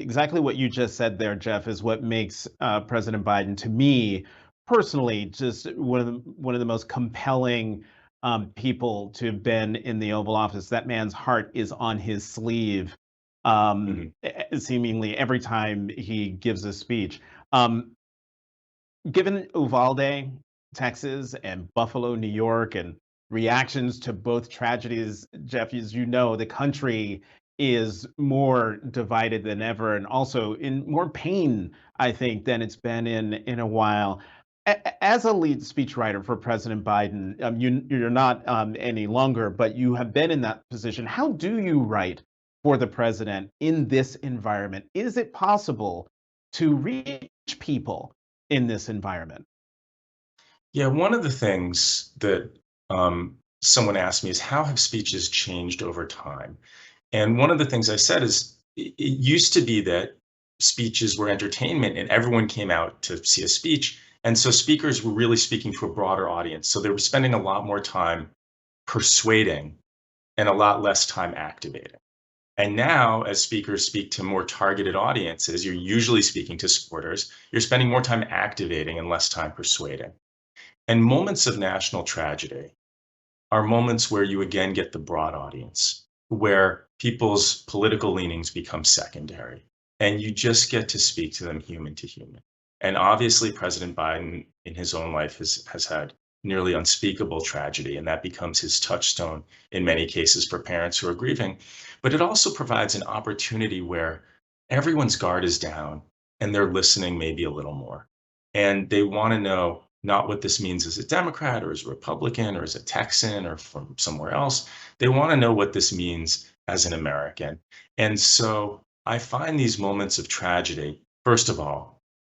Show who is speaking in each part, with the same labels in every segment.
Speaker 1: exactly what you just said there, Jeff, is what makes President Biden, to me personally, just one of the most compelling people to have been in the Oval Office. That man's heart is on his sleeve,
Speaker 2: Mhm.
Speaker 1: seemingly every time he gives a speech. Um, Given Uvalde, Texas, and Buffalo, New York, and reactions to both tragedies, Jeff, as you know, the country is more divided than ever, and also in more pain, I think, than it's been in a while. As a lead speechwriter for President Biden, you're not any longer, but you have been in that position. How do you write for the president in this environment? Is it possible to reach people in this environment?
Speaker 2: Yeah, one of the things that someone asked me is how have speeches changed over time? And one of the things I said is it used to be that speeches were entertainment and everyone came out to see a speech. And so speakers were really speaking to a broader audience. So they were spending a lot more time persuading and a lot less time activating. And now, as speakers speak to more targeted audiences, you're usually speaking to supporters, you're spending more time activating and less time persuading. And moments of national tragedy are moments where you again get the broad audience, where people's political leanings become secondary, and you just get to speak to them human to human. And obviously, President Biden in his own life has had nearly unspeakable tragedy, and that becomes his touchstone in many cases for parents who are grieving. But it also provides an opportunity where everyone's guard is down and they're listening maybe a little more. And they want to know not what this means as a Democrat or as a Republican or as a Texan or from somewhere else. They want to know what this means as an American. And so I find these moments of tragedy, first of all,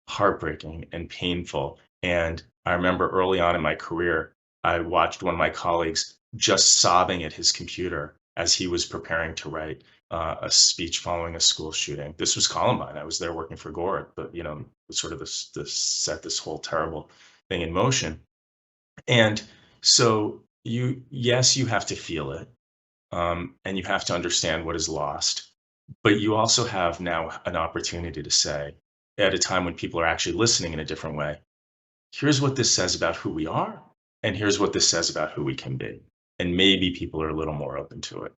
Speaker 2: heartbreaking and painful. And I remember early on in my career, I watched one of my colleagues just sobbing at his computer as he was preparing to write a speech following a school shooting. This was Columbine. I was there working for Gore, but sort of this set this whole terrible thing in motion. And so yes, you have to feel it, and you have to understand what is lost. But you also have now an opportunity to say, at a time when people are actually listening in a different way, here's what this says about who we are, and here's what this says about who we can be. And maybe people are a little more open to it.